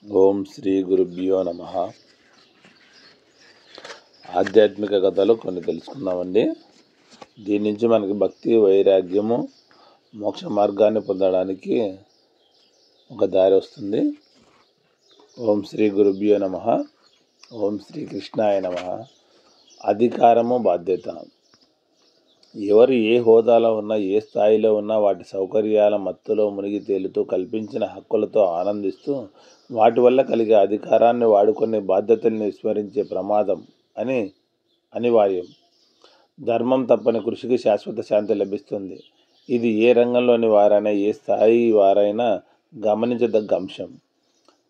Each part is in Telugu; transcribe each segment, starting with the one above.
ఓం శ్రీ గురుభ్యో నమ. ఆధ్యాత్మిక కథలు కొన్ని తెలుసుకుందామండి. దీని నుంచి మనకి భక్తి, వైరాగ్యము, మోక్ష మార్గాన్ని పొందడానికి ఒక దారి వస్తుంది. ఓం శ్రీ గురుభ్యో నమ. ఓం శ్రీ కృష్ణాయ నమ. అధికారము, బాధ్యత. ఎవరు ఏ హోదాలో ఉన్నా, ఏ స్థాయిలో ఉన్నా వాటి సౌకర్యాల మత్తులో మునిగి తేలుతూ కల్పించిన హక్కులతో ఆనందిస్తూ వాటి వల్ల కలిగే అధికారాన్ని వాడుకొని బాధ్యతల్ని విస్మరించే ప్రమాదం అనివార్యం. ధర్మం తప్పని కృషికి శాశ్వత శాంతి లభిస్తుంది. ఇది ఏ రంగంలోని వారైనా, ఏ స్థాయి వారైనా గమనించదగ్గ అంశం.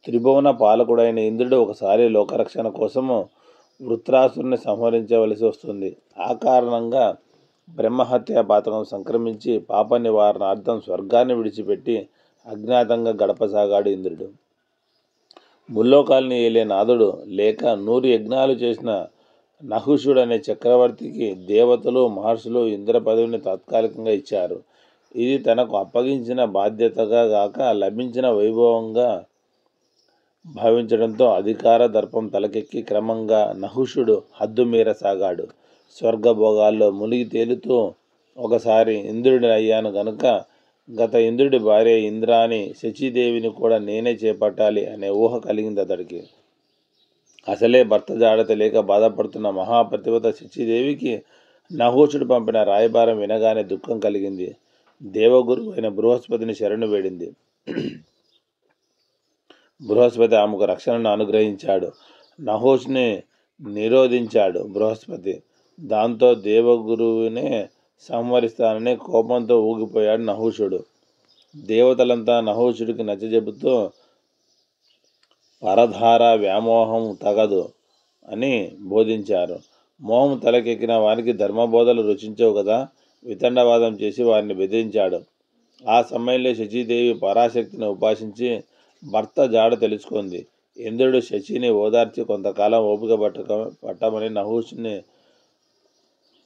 త్రిభువన పాలకుడైన ఇంద్రుడు ఒకసారి లోకరక్షణ కోసము వృత్రాసురుని సంహరించవలసి వస్తుంది. ఆ కారణంగా బ్రహ్మహత్యా పాతకం సంక్రమించి పాప నివారణార్థం స్వర్గాన్ని విడిచిపెట్టి అజ్ఞాతంగా గడపసాగాడు ఇంద్రుడు. ముల్లోకాల్ని ఏలే నాథుడు లేక 100 యజ్ఞాలు చేసిన నహుషుడు అనే చక్రవర్తికి దేవతలు, మహర్షులు ఇంద్ర పదవిని తాత్కాలికంగా ఇచ్చారు. ఇది తనకు అప్పగించిన బాధ్యతగా గాక లభించిన వైభవంగా భావించడంతో అధికార దర్పం తలకెక్కి క్రమంగా నహుషుడు హద్దుమీరసాగాడు. స్వర్గభోగాల్లో మునిగి తేలుతూ ఒకసారి ఇంద్రుడిని అయ్యాను గనుక గత ఇంద్రుడి భార్య ఇంద్రాని శచీదేవిని కూడా నేనే చేపట్టాలి అనే ఊహ కలిగింది అతడికి. అసలే భర్త జాడత లేక బాధపడుతున్న మహాప్రతిభత శచీదేవికి నహుషుడు పంపిన రాయబారం వినగానే దుఃఖం కలిగింది. దేవగురు అయిన బృహస్పతిని శరణు వేడింది. బృహస్పతి ఆమెకు రక్షణను అనుగ్రహించాడు. నహుషుని నిరోధించాడు బృహస్పతి. దాంతో దేవగురువునే సంహరిస్తానని కోపంతో ఊగిపోయాడు నహుషుడు. దేవతలంతా నహుషుడికి నచ్చజెబుతూ పరధార వ్యామోహం తగదు అని బోధించారు. మోహం తలకెక్కిన వారికి ధర్మబోధలు రుచించవు కదా. వితండవాదం చేసి వారిని బెదిరించాడు. ఆ సమయంలో శచీదేవి పరాశక్తిని ఉపాసించి భర్త జాడ తెలుసుకుంది. ఇంద్రుడు శచిని ఓదార్చి కొంతకాలం ఓపిక పట్టమని నహుషుని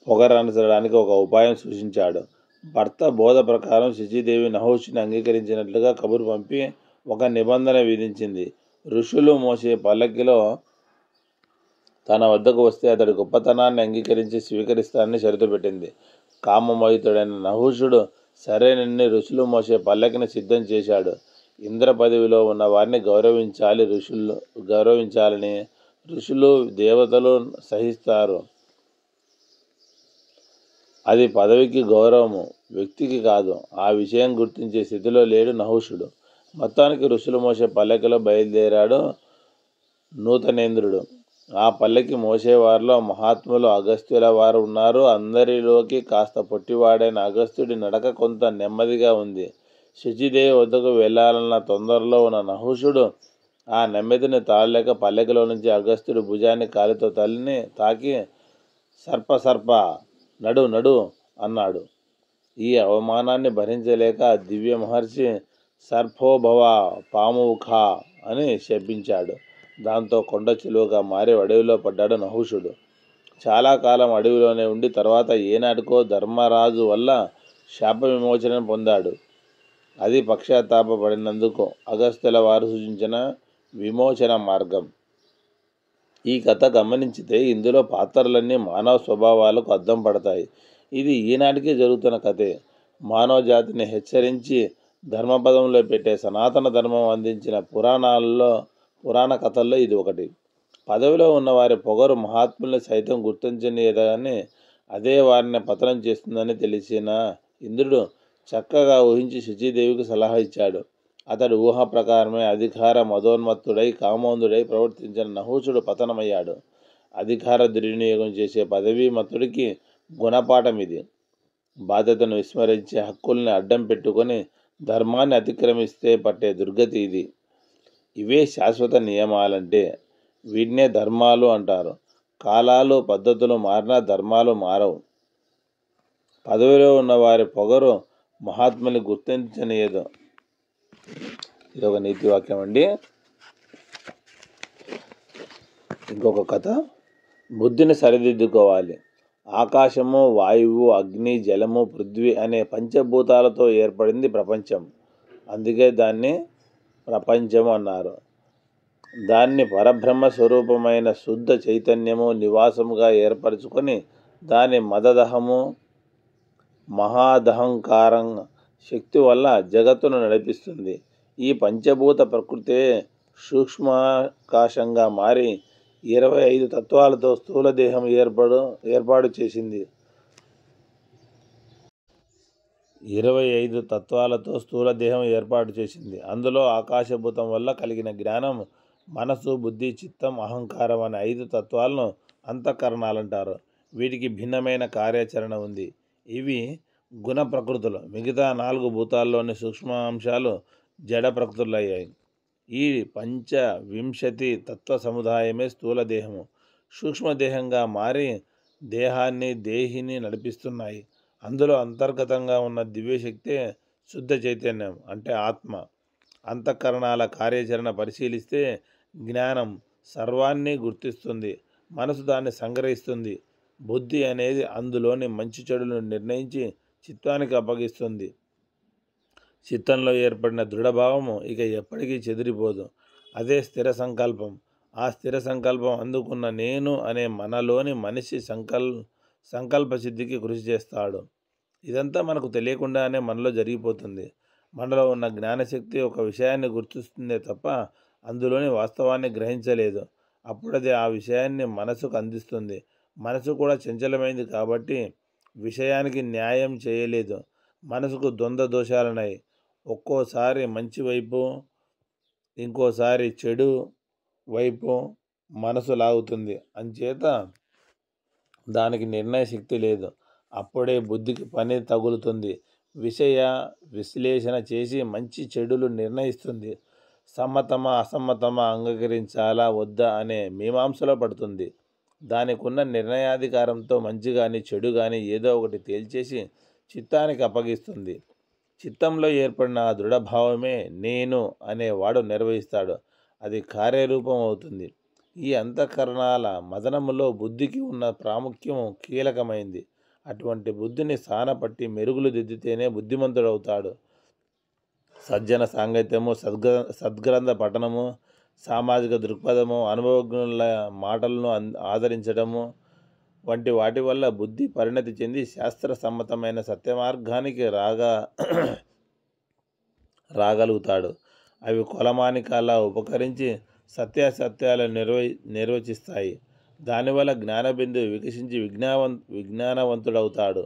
పొగరనచడానికి ఒక ఉపాయం సూచించాడు. భర్త బోధ ప్రకారం శచీదేవి నహుషుని అంగీకరించినట్లుగా కబురు పంపి ఒక నిబంధన విధించింది. ఋషులు మోసే పల్లకిలో తన వద్దకు వస్తే అతడి గొప్పతనాన్ని అంగీకరించి స్వీకరిస్తానని షరతు పెట్టింది. కామమోహితుడైన నహుషుడు సరేనని ఋషులు మోసే పల్లకిని సిద్ధం చేశాడు. ఇంద్ర పదవిలో ఉన్న వారిని గౌరవించాలని ఋషులు, దేవతలు సహిస్తారు. అది పదవికి గౌరవము, వ్యక్తికి కాదు. ఆ విషయం గుర్తించే స్థితిలో లేడు నహుషుడు. మొత్తానికి ఋషులు మోసే పల్లకిలో బయలుదేరాడు నూతనేంద్రుడు. ఆ పల్లకి మోసేవారిలో మహాత్ములు అగస్త్యుల వారు ఉన్నారు. అందరిలోకి కాస్త పొట్టివాడైన అగస్త్యుడి నడక కొంత నెమ్మదిగా ఉంది. శచీదేవి వద్దకు వెళ్ళాలన్న తొందరలో ఉన్న నహుషుడు ఆ నెమ్మదిని తాళలేక పల్లకిలో నుంచి అగస్త్యుడి భుజాన్ని కాలితో తాకి సర్ప నడు నడు అన్నాడు. ఈ అవమానాన్ని భరించలేక దివ్య మహర్షి సర్పోభవ పాముఖా అని శపించాడు. దాంతో కొండ చిలువగా మారి అడవిలో పడ్డాడు నహుషుడు. చాలా కాలం అడవిలోనే ఉండి తర్వాత ఏనాటికో ధర్మరాజు వల్ల శాప విమోచన పొందాడు. అది పశ్చాత్తాపడినందుకు అగస్త్యుల వారు సూచించిన విమోచన మార్గం. ఈ కథ గమనించితే ఇందులో పాత్రలన్నీ మానవ స్వభావాలకు అద్దం పడతాయి. ఇది ఈనాటికి జరుగుతున్న కథే. మానవ జాతిని హెచ్చరించి ధర్మపదంలో పెట్టే సనాతన ధర్మం అందించిన పురాణ కథల్లో ఇది ఒకటి. పదవిలో ఉన్న వారి పొగరు మహాత్ముల్ని సైతం గుర్తించనియదని, అదే వారిని పతనం చేస్తుందని తెలిసిన ఇంద్రుడు చక్కగా ఊహించి శచీదేవికి సలహా ఇచ్చాడు. అతడి ఊహ ప్రకారమే అధికార మదోన్మత్తుడై కామోందుడై ప్రవర్తించిన నహుషుడు పతనమయ్యాడు. అధికార దుర్వినియోగం చేసే పదవీ మత్తుడికి గుణపాఠం ఇది. బాధ్యతను విస్మరించి హక్కుల్ని అడ్డం పెట్టుకొని ధర్మాన్ని అతిక్రమిస్తే పట్టే దుర్గతి ఇది. ఇవే శాశ్వత నియమాలంటే. వీటినే ధర్మాలు అంటారు. కాలాలు, పద్ధతులు మారినా ధర్మాలు మారవు. పదవిలో ఉన్న వారి పొగరు మహాత్ముని గుర్తించనీయదు. ఇది ఒక నీతి వాక్యం అండి. ఇంకొక కథ. బుద్ధిని సరిదిద్దుకోవాలి. ఆకాశము, వాయువు, అగ్ని, జలము, పృథ్వీ అనే పంచభూతాలతో ఏర్పడింది ప్రపంచం. అందుకే దాన్ని ప్రపంచం అన్నారు. దాన్ని పరబ్రహ్మ స్వరూపమైన శుద్ధ చైతన్యము నివాసముగా ఏర్పరచుకొని దాని మదదహము మహాదహంకారం శక్తి వల్ల జగత్తును నడిపిస్తుంది. ఈ పంచభూత ప్రకృతే సూక్ష్మాకాశంగా మారి 25 తత్వాలతో స్థూల దేహం ఏర్పాటు చేసింది. 25 తత్వాలతో స్థూల దేహం ఏర్పాటు చేసింది. అందులో ఆకాశభూతం వల్ల కలిగిన జ్ఞానం, మనసు, బుద్ధి, చిత్తం, అహంకారం అనే 5 తత్వాలను అంతఃకరణాలంటారు. వీటికి భిన్నమైన కార్యాచరణ ఉంది. ఇవి గుణ ప్రకృతులు. మిగతా 4 భూతాల్లోని సూక్ష్మాంశాలు జడ ప్రకృతులయ్యాయి. ఈ 25 తత్వ సముదాయమే స్థూల దేహము. సూక్ష్మదేహంగా మారి దేహిని నడిపిస్తున్నాయి. అందులో అంతర్గతంగా ఉన్న దివ్యశక్తే శుద్ధ చైతన్యం అంటే ఆత్మ. అంతఃకరణాల కార్యాచరణ పరిశీలిస్తే జ్ఞానం సర్వాన్ని గుర్తిస్తుంది, మనసు దాన్ని సంగ్రహిస్తుంది, బుద్ధి అనేది అందులోని మంచి చెడులను నిర్ణయించి చిత్తానికి అప్పగిస్తుంది. చిత్తంలో ఏర్పడిన దృఢభావము ఇక ఎప్పటికీ చెదిరిపోదు. అదే స్థిర సంకల్పం. ఆ స్థిర సంకల్పం అందుకున్న నేను అనే మనలోని మనిషి సంకల్ప సిద్ధికి కృషి చేస్తాడు. ఇదంతా మనకు తెలియకుండానే మనలో జరిగిపోతుంది. మనలో ఉన్న జ్ఞానశక్తి ఒక విషయాన్ని గుర్తిస్తుందే తప్ప అందులోని వాస్తవాన్ని గ్రహించలేదు. అప్పుడది ఆ విషయాన్ని మనసుకు అందిస్తుంది. మనసు కూడా చంచలమైంది కాబట్టి విషయానికి న్యాయం చేయలేదు. మనసుకు ద్వంద్వ దోషాలున్నాయి. ఒక్కోసారి మంచి వైపు, ఇంకోసారి చెడు వైపు మనసు లాగుతుంది. అంచేత దానికి నిర్ణయ శక్తి లేదు. అప్పుడే బుద్ధికి పని తగులుతుంది. విషయ విశ్లేషణ చేసి మంచి చెడులు నిర్ణయిస్తుంది. సమ్మతమా అసమ్మతమా, అంగీకరించాలా వద్దా అనే మీమాంసలో పడుతుంది. దానికి ఉన్న నిర్ణయాధికారంతో మంచి కానీ చెడు కానీ ఏదో ఒకటి తేల్చేసి చిత్తానికి అప్పగిస్తుంది. చిత్తంలో ఏర్పడిన ఆ దృఢభావమే నేను అనేవాడు నిర్వహిస్తాడు. అది కార్యరూపం అవుతుంది. ఈ అంతఃకరణాల మదనములో బుద్ధికి ఉన్న ప్రాముఖ్యం కీలకమైంది. అటువంటి బుద్ధిని సానపట్టి మెరుగులు దిద్దితేనే బుద్ధిమంతుడవుతాడు. సజ్జన సాంగత్యము, సద్గ్రంథ పఠనము, సామాజిక దృక్పథము, అనుభవజ్ఞుల మాటలను ఆదరించడము వంటి వాటి వల్ల బుద్ధి పరిణతి చెంది శాస్త్ర సమ్మతమైన సత్యమార్గానికి రాగలుగుతాడు. అవి కొలమానికలా ఉపకరించి సత్యాసత్యాలు నిర్వచిస్తాయి. దానివల్ల జ్ఞానబిందువు వికసించి విజ్ఞానవంతుడవుతాడు.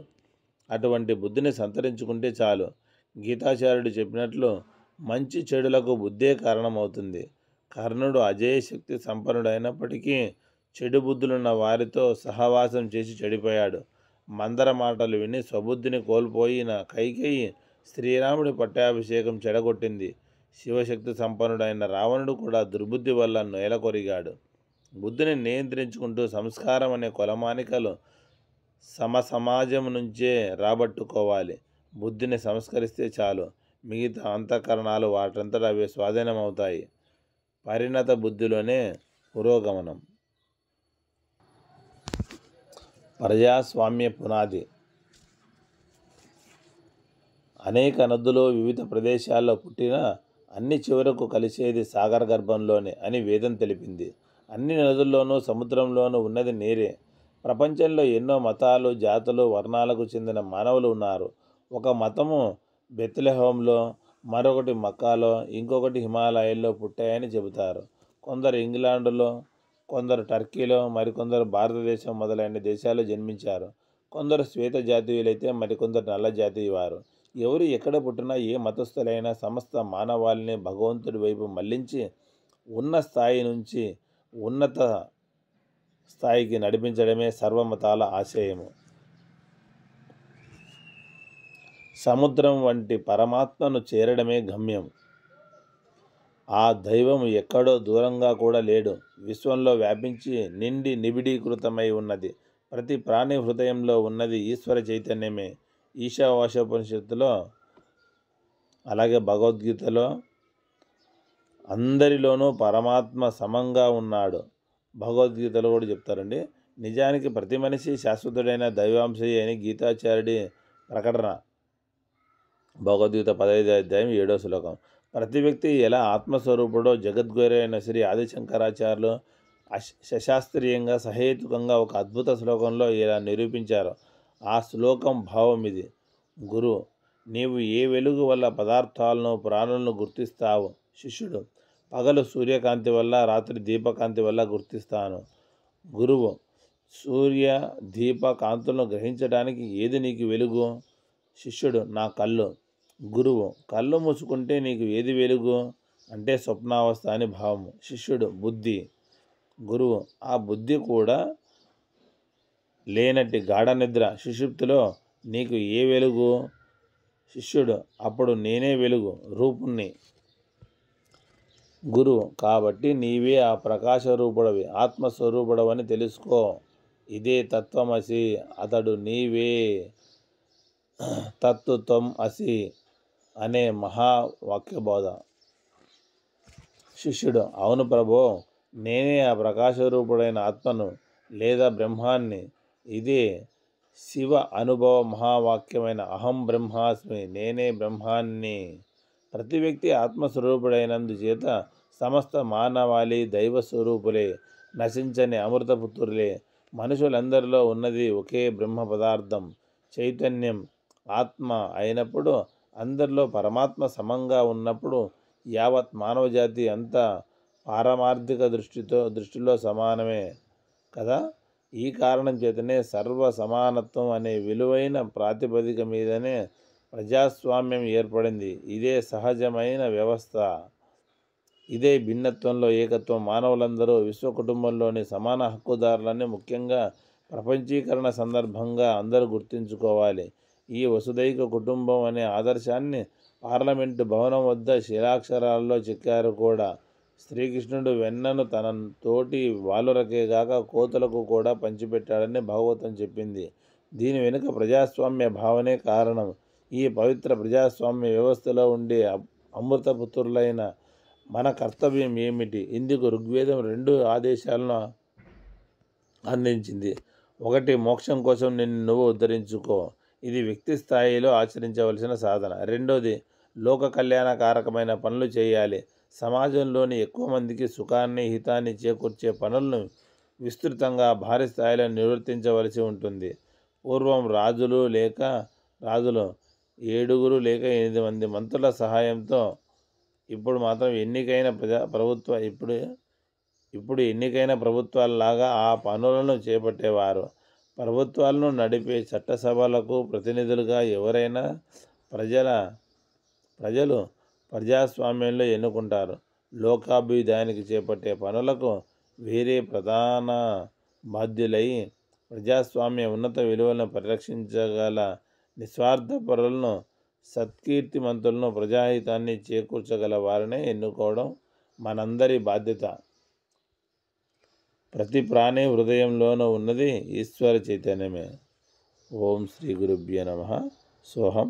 అటువంటి బుద్ధిని సంతరించుకుంటే చాలు. గీతాచార్యుడు చెప్పినట్లు మంచి చెడులకు బుద్ధే కారణమవుతుంది. కర్ణుడు అజేయశక్తి సంపన్నుడైనప్పటికీ చెడు బుద్ధులున్న వారితో సహవాసం చేసి చెడిపోయాడు. మందర మాటలు విని స్వబుద్ధిని కోల్పోయిన కైకేయి శ్రీరాముడి పట్టాభిషేకం చెడగొట్టింది. శివశక్తి సంపన్నుడైన రావణుడు కూడా దుర్బుద్ధి వల్ల నేలకొరిగాడు. బుద్ధిని నియంత్రించుకుంటూ సంస్కారం అనే కొలమానికలు సమాజం నుంచే రాబట్టుకోవాలి. బుద్ధిని సంస్కరిస్తే చాలు, మిగతా అంతఃకరణాలు వాటంతట అవే స్వాధీనమవుతాయి. పరిణత బుద్ధిలోనే పురోగమనం. ప్రజాస్వామ్య పునాది. అనేక నదులు వివిధ ప్రదేశాల్లో పుట్టిన అన్ని చివరకు కలిసేది సాగర గర్భంలోనే అని వేదం తెలిపింది. అన్ని నదుల్లోనూ సముద్రంలోనూ ఉన్నది నీరే. ప్రపంచంలో ఎన్నో మతాలు, జాతులు, వర్ణాలకు చెందిన మానవులు ఉన్నారు. ఒక మతము బెత్లెహేంలో, మరొకటి మక్కాలో, ఇంకొకటి హిమాలయాల్లో పుట్టాయని చెబుతారు. కొందరు ఇంగ్లాండులో, కొందరు టర్కీలో, మరికొందరు భారతదేశం మొదలైన దేశాల్లో జన్మించారు. కొందరు శ్వేత జాతీయులైతే మరికొందరు నల్ల జాతీయ వారు. ఎవరు ఎక్కడ పుట్టినా, ఏ మతస్థులైనా సమస్త మానవాళిని భగవంతుడి వైపు మళ్లించి ఉన్న స్థాయి నుంచి ఉన్నత స్థాయికి నడిపించడమే సర్వమతాల ఆశయము. సముద్రం వంటి పరమాత్మను చేరడమే గమ్యం. ఆ దైవం ఎక్కడో దూరంగా కూడా లేడు. విశ్వంలో వ్యాపించి నిండి నిబిడీకృతమై ఉన్నది. ప్రతి ప్రాణి హృదయంలో ఉన్నది ఈశ్వర చైతన్యమే. ఈశావాస్యోపనిషత్తులో అలాగే భగవద్గీతలో అందరిలోనూ పరమాత్మ సమంగా ఉన్నాడు. భగవద్గీతలో కూడా చెప్తారండి. నిజానికి ప్రతి మనిషి శాశ్వతుడైన దైవాంశయే అని గీతాచార్యుడి ప్రకటన. భగవద్గీత 15వ అధ్యాయం 7వ శ్లోకం. ప్రతి వ్యక్తి ఎలా ఆత్మస్వరూపుడో జగద్గురు అయిన శ్రీ ఆదిశంకరాచార్యులు సశాస్త్రీయంగా సహేతుకంగా ఒక అద్భుత శ్లోకంలో ఇలా నిరూపించారు. ఆ శ్లోకం భావం ఇది: గురు, నీవు ఏ వెలుగు వల్ల పదార్థాలను ప్రాణులను గుర్తిస్తావు? శిష్యుడు: పగలు సూర్యకాంతి వల్ల, రాత్రి దీపకాంతి వల్ల గుర్తిస్తాను. గురువు: సూర్య దీప కాంతులను గ్రహించడానికి ఏది నీకు వెలుగు? శిష్యుడు: నా కళ్ళు. గురువు: కళ్ళు మూసుకుంటే నీకు ఏది వెలుగు? అంటే స్వప్నావస్థ అని భావము. శిష్యుడు: బుద్ధి. గురువు: ఆ బుద్ధి కూడా లేనట్టి గాఢ నిద్ర సుషుప్తిలో నీకు ఏ వెలుగు? శిష్యుడు: అప్పుడు నేనే వెలుగు రూపుణ్ణి. గురువు: కాబట్టి నీవే ఆ ప్రకాశరూపుడవి, ఆత్మస్వరూపుడవని తెలుసుకో. ఇదే తత్వమసి, అతడు నీవే. తత్వం అసి అనే మహావాక్యబోధ. శిష్యుడు: అవును ప్రభో, నేనే ఆ ప్రకాశరూపుడైన ఆత్మను లేదా బ్రహ్మాన్ని. ఇదే శివ అనుభవ మహావాక్యమైన అహం బ్రహ్మాస్మి, నేనే బ్రహ్మాన్ని. ప్రతి వ్యక్తి ఆత్మస్వరూపుడైనందుచేత సమస్త మానవాళి దైవస్వరూపులే, నశించని అమృతపుత్రులే. మనుషులందరిలో ఉన్నది ఒకే బ్రహ్మ పదార్థం, చైతన్యం, ఆత్మ అయినప్పుడు, అందరిలో పరమాత్మ సమంగా ఉన్నప్పుడు యావత్ మానవజాతి అంతా పారమార్థిక దృష్టిలో సమానమే కదా. ఈ కారణం చేతనే సర్వ సమానత్వం అనే విలువైన ప్రాతిపదిక మీదనే ప్రజాస్వామ్యం ఏర్పడింది. ఇదే సహజమైన వ్యవస్థ. ఇదే భిన్నత్వంలో ఏకత్వం. మానవులందరూ విశ్వకుటుంబంలోని సమాన హక్కుదారులని ముఖ్యంగా ప్రపంచీకరణ సందర్భంగా అందరూ గుర్తుంచుకోవాలి. ఈ వసుదైక కుటుంబం అనే ఆదర్శాన్ని పార్లమెంటు భవనం వద్ద శిలాక్షరాల్లో చెక్కారు కూడా. శ్రీకృష్ణుడు వెన్నను తన తోటి బాలురకే గాక కోతులకు కూడా పంచిపెట్టాడని భాగవతం చెప్పింది. దీని వెనుక ప్రజాస్వామ్య భావనే కారణం. ఈ పవిత్ర ప్రజాస్వామ్య వ్యవస్థలో ఉండే అమృతపుత్రులైన మన కర్తవ్యం ఏమిటి? ఇందుకు ఋగ్వేదం 2 ఆదేశాలను అందించింది. 1. మోక్షం కోసం నిన్ను నువ్వు ఉద్ధరించుకో. ఇది వ్యక్తి స్థాయిలో ఆచరించవలసిన సాధన. 2. లోక కళ్యాణకారకమైన పనులు చేయాలి. సమాజంలోని ఎక్కువ మందికి సుఖాన్ని, హితాన్ని చేకూర్చే పనులను విస్తృతంగా భారీ స్థాయిలో నిర్వర్తించవలసి ఉంటుంది. పూర్వం రాజులు 7 లేక 8 మంది మంత్రుల సహాయంతో ఇప్పుడు మాత్రం ఇప్పుడు ఎన్నికైన ప్రభుత్వాలలాగా ఆ పనులను చేపట్టేవారు. ప్రభుత్వాలను నడిపే చట్టసభలకు ప్రతినిధులుగా ఎవరైనా ప్రజలు ప్రజాస్వామ్యంలో ఎన్నుకుంటారు. లోకాభ్యుదయానికి చేపట్టే పనులకు వేరే ప్రధాన బాధ్యులై ప్రజాస్వామ్య ఉన్నత విలువలను పరిరక్షించగల నిస్వార్థపరులను, సత్కీర్తిమంతులను, ప్రజాహితాన్ని చేకూర్చగల వారినే ఎన్నుకోవడం మనందరి బాధ్యత. ప్రతి ప్రాణి హృదయంలోనూ ఉన్నది ఈశ్వర చైతన్యమే. ఓం శ్రీ గురుభ్యో నమః. సోహం.